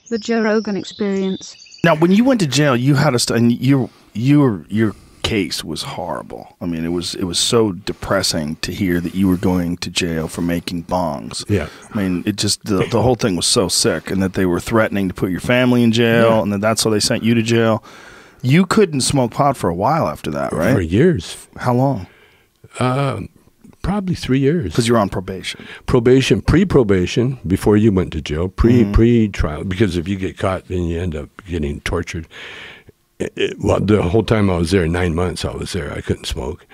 The Joe Rogan Experience. Now, when you went to jail, you had and your case was horrible. I mean, it was so depressing to hear that you were going to jail for making bongs. Yeah. I mean, it just the whole thing was so sick, and that they were threatening to put your family in jail, and that's why they sent you to jail. You couldn't smoke pot for a while after that, right? For years. How long? Probably 3 years. Because you're on probation. Probation, pre-probation, before you went to jail, pre-trial. Because if you get caught, then you end up getting tortured. Well, the whole time I was there, 9 months I was there, I couldn't smoke.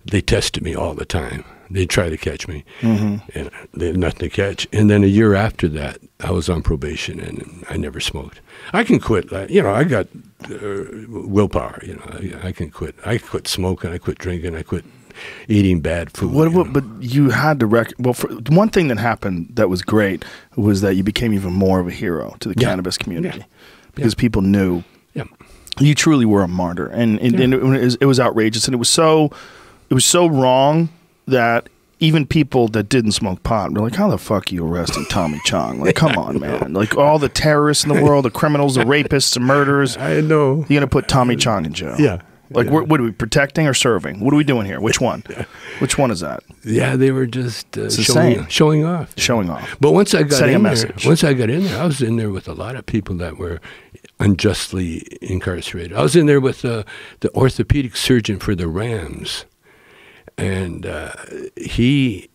They tested me all the time. They tried to catch me, and they had nothing to catch. And then a year after that, I was on probation, and I never smoked. I can quit. I got willpower. I can quit. I quit smoking. I quit drinking. I quit eating bad food. But you had to one thing that happened that was great was that you became even more of a hero to the cannabis community because people knew you truly were a martyr, and it was outrageous, and it was so wrong that even people that didn't smoke pot were like, how the fuck are you arresting Tommy Chong? Like, come on, man. Like, all the terrorists in the world, the criminals, the rapists, the murderers. I know. You're going to put Tommy Chong in jail. Yeah. Like, what are we, protecting or serving? What are we doing here? Which one? Which one is that? Yeah, they were just showing off. Showing off. But once I got Setting in a there, message. I was in there with a lot of people that were unjustly incarcerated. I was in there with the orthopedic surgeon for the Rams, and he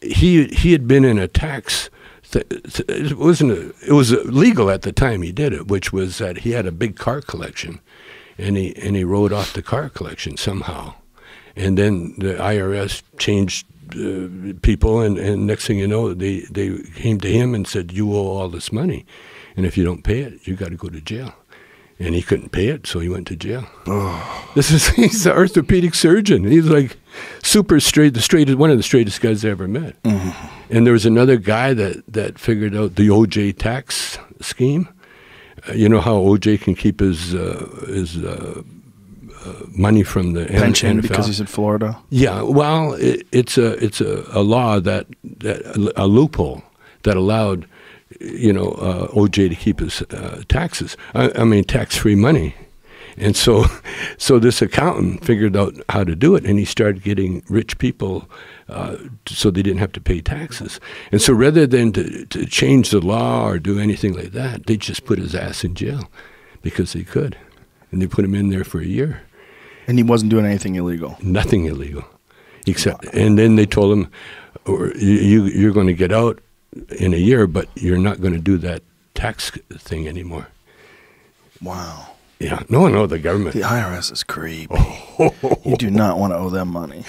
had been in a tax. It was legal at the time he did it, which was that he had a big car collection. And he wrote off the car collection somehow. And then the IRS changed people, and next thing you know, they came to him and said, you owe all this money. And if you don't pay it, you got to go to jail. And he couldn't pay it, so he went to jail. Oh. He's the orthopedic surgeon. He's like super straight, one of the straightest guys I ever met. And there was another guy that figured out the OJ tax scheme. You know how OJ can keep his money from the pension NFL? Because he's in Florida. Yeah, well, it's a law a loophole that allowed OJ to keep his taxes. I mean tax-free money. And so this accountant figured out how to do it, and he started getting rich people so they didn't have to pay taxes. And so rather than to change the law or do anything like that, they just put his ass in jail because they could. And they put him in there for a year. And he wasn't doing anything illegal? Nothing illegal. And then they told him, you're going to get out in a year, but you're not going to do that tax thing anymore. Wow. Yeah, no, the government. The IRS is creepy. You do not want to owe them money.